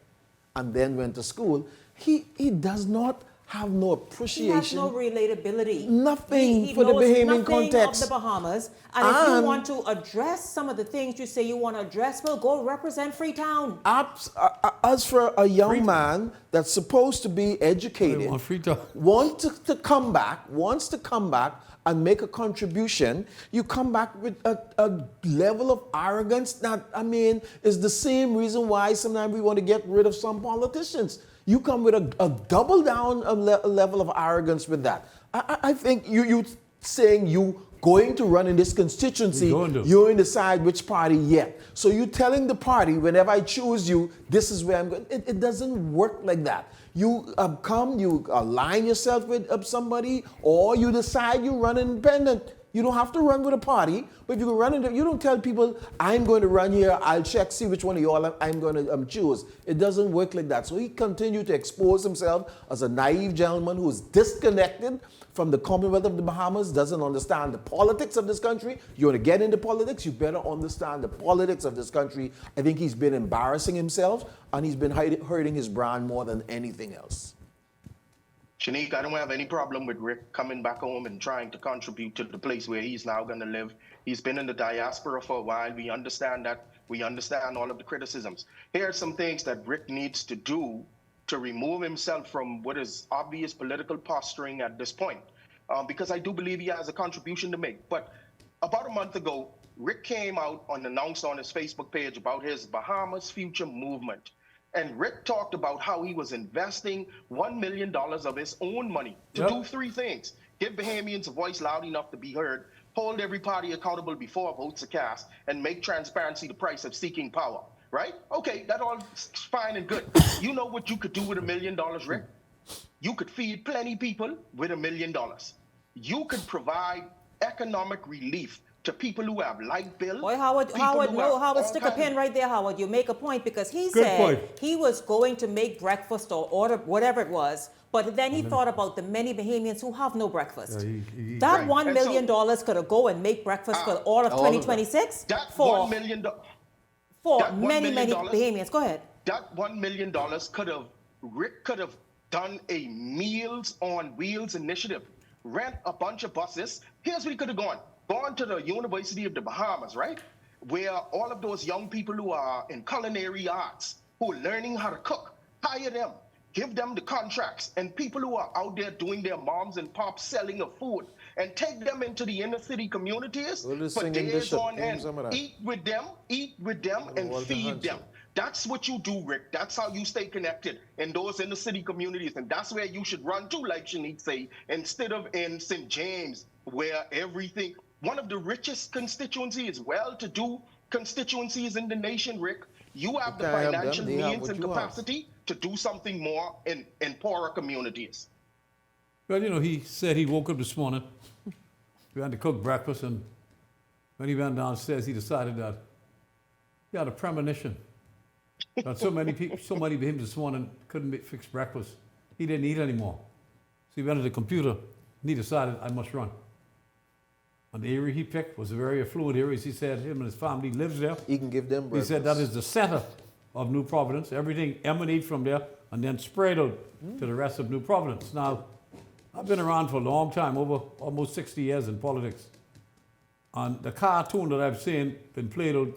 and then went to school, he does not have no appreciation. He has no relatability. Nothing he for the knows Bahamian nothing context. of the Bahamas. And if you want to address some of the things you say you want to address, well, go represent Freetown. As for a young man that's supposed to be educated, wants to come back and make a contribution, you come back with a level of arrogance that, I mean, is the same reason why sometimes we want to get rid of some politicians. You come with a double down level of arrogance with that. I think you saying you going to run in this constituency, you ain't decide which party yet. So you telling the party, whenever I choose you, this is where I'm going. It doesn't work like that. You you align yourself with somebody, or you decide you run independent. You don't have to run with a party, but you can run you don't tell people, I'm going to run here, I'll check, see which one of y'all I'm going to choose. It doesn't work like that. So he continued to expose himself as a naive gentleman who is disconnected from the Commonwealth of the Bahamas, doesn't understand the politics of this country. You want to get into politics, you better understand the politics of this country. I think he's been embarrassing himself, and he's been hurting his brand more than anything else. Shanique, I don't have any problem with Rick coming back home and trying to contribute to the place where he's now going to live. He's been in the diaspora for a while. We understand that. We understand all of the criticisms. Here are some things that Rick needs to do to remove himself from what is obvious political posturing at this point, because I do believe he has a contribution to make. But about a month ago, Rick came out and announced on his Facebook page about his Bahamas Future movement. And Rick talked about how he was investing $1 million of his own money to do three things: give Bahamians a voice loud enough to be heard, hold every party accountable before votes are cast, and make transparency the price of seeking power. Right? Okay, that all fine and good. You know what you could do with $1 million, Rick? You could feed plenty people with $1 million. You could provide economic relief to people who have light bills. Boy, Howard, stick a pin right there, Howard. You make a point, because he said he was going to make breakfast or order whatever it was, but then he thought about the many Bahamians who have no breakfast. That $1 million could have go and make breakfast for all of 2026 for $1 million for many Bahamians. Go ahead. That $1 million Rick could have done a Meals on Wheels initiative, rent a bunch of buses. Here's where he could have gone to the University of the Bahamas, right? Where all of those young people who are in culinary arts, who are learning how to cook, hire them, give them the contracts, and people who are out there doing their moms and pops selling of food, and take them into the inner city communities for days on end. Eat with them, and feed them. That's what you do, Rick. That's how you stay connected in those inner city communities. And that's where you should run to, like Shanique say, instead of in St. James, where everything, one of the richest constituencies, well-to-do constituencies in the nation, Rick. You have the financial means and capacity to do something more in poorer communities. Well, you know, he said he woke up this morning, he had to cook breakfast, and when he went downstairs, he decided that he had a premonition that so many Bahamians this morning couldn't fix breakfast. He didn't eat anymore. So he went to the computer, and he decided, I must run. And the area he picked was a very affluent area. He said him and his family lives there. He can give them breakfast. He said that is the center of New Providence. Everything emanates from there and then spread out to the rest of New Providence. Now, I've been around for a long time, over almost 60 years in politics. And the cartoon that I've seen been played out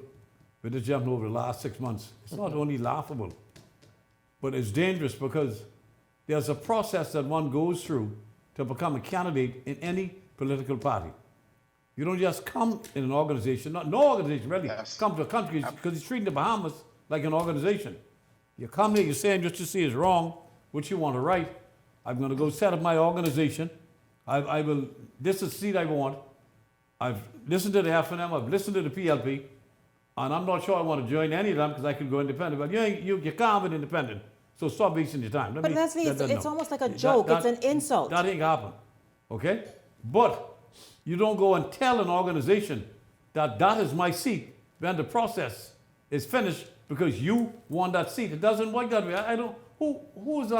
with this gentleman over the last 6 months, it's not only laughable, but it's dangerous, because there's a process that one goes through to become a candidate in any political party. You don't just come in an organization, no organization really, come to a country because he's treating the Bahamas like an organization. You come here, you're saying just to see is wrong, what you want to write. I'm going to go set up my organization. I will, this is the seat I want. I've listened to the FNM, I've listened to the PLP, and I'm not sure I want to join any of them because I could go independent. But you can't be independent, so stop wasting your time. But Leslie, it's almost like a joke. It's an insult. That ain't happen, okay? But you don't go and tell an organization that that is my seat when the process is finished because you won that seat. It doesn't work that way. I don't. Who's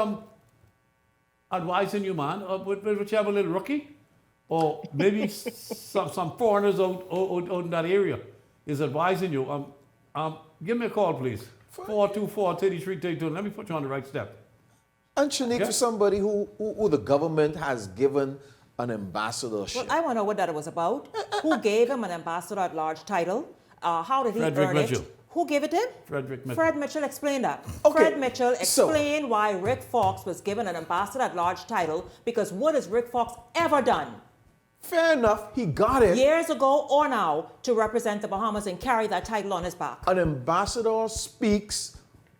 advising you, man? Whichever little rookie, or maybe some foreigners out in that area is advising you. Give me a call, please. 424-3332. Let me put you on the right step. And Shanique, for somebody who the government has given an ambassadorship. Well, I want to know what that was about. Who gave him an ambassador at large title? How did he earn Mitchell. it? Who gave it to him? Frederick Mitchell. Fred Mitchell, explain that. Okay. Fred Mitchell, explain why Rick Fox was given an ambassador at large title, because what has Rick Fox ever done? Fair enough, he got it. Years ago or now, to represent the Bahamas and carry that title on his back. An ambassador speaks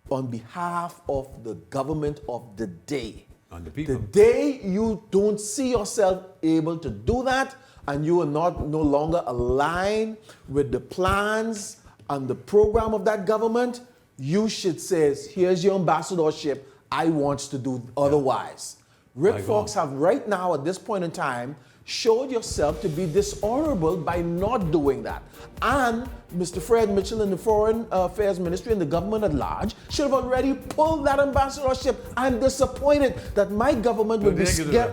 on behalf of the government of the day. And the people. The day you don't see yourself able to do that, and you are no longer aligned with the plans and the program of that government, you should say, here's your ambassadorship, I want to do otherwise. Rick Fox have right now, at this point in time, showed yourself to be dishonorable by not doing that. And Mr. Fred Mitchell and the Foreign Affairs Ministry and the government at large should have already pulled that ambassadorship. I'm disappointed that my government would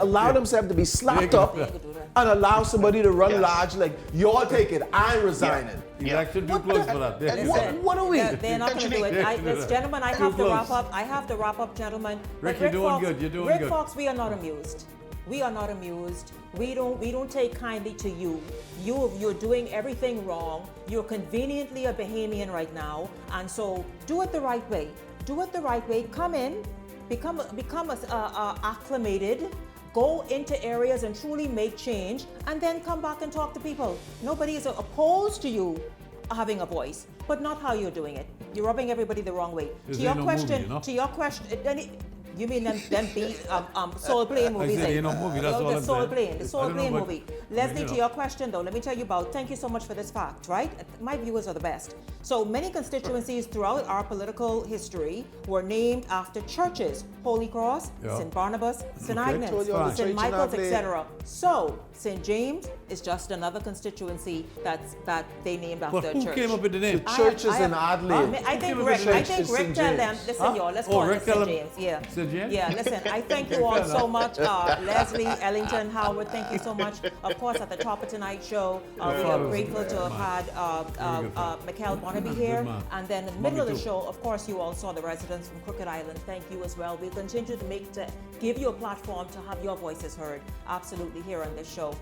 allow themselves to be slapped up and allow somebody to run large like, y'all take it, I'm resigning. Election too close for that. What are we? They're not going to do it. Gentlemen, I have to wrap up. I have to wrap up, gentlemen. Rick, you're doing good. You're doing good. Rick Fox, we are not amused. We are not amused. We don't take kindly to you. You're doing everything wrong. You're conveniently a Bahamian right now, and so do it the right way. Do it the right way. Come in, become acclimated. Go into areas and truly make change, and then come back and talk to people. Nobody is opposed to you having a voice, but not how you're doing it. You're rubbing everybody the wrong way. To your question, you mean them be soul playing movies? The soul playing movie. Leslie, to your question though, let me tell you about. Thank you so much for this fact. Right, my viewers are the best. So many constituencies throughout our political history were named after churches: Holy Cross, St. Barnabas, St. Agnes, St. Michael's, etc. So St. James is just another constituency that they named after a church. Who came up with the name? The churches in Adelaide. I think Rick tell them. Listen, y'all. Let's call it St. James. Yeah. Yeah, listen, I thank you all so much. Leslie, Ellington, Howard, thank you so much. Of course, at the top of tonight's show, we are grateful to have had Mikhail Barnaby here. And then in the middle of the show, of course, you all saw the residents from Crooked Island. Thank you as well. We'll continue to give you a platform to have your voices heard, absolutely, here on this show.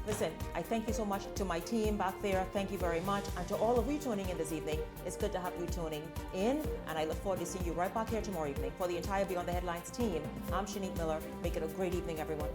Listen, I thank you so much to my team back there. Thank you very much. And to all of you tuning in this evening, it's good to have you tuning in. And I look forward to seeing you right back here tomorrow evening. For the entire Beyond the Headlines team, I'm Shanique Miller. Make it a great evening, everyone.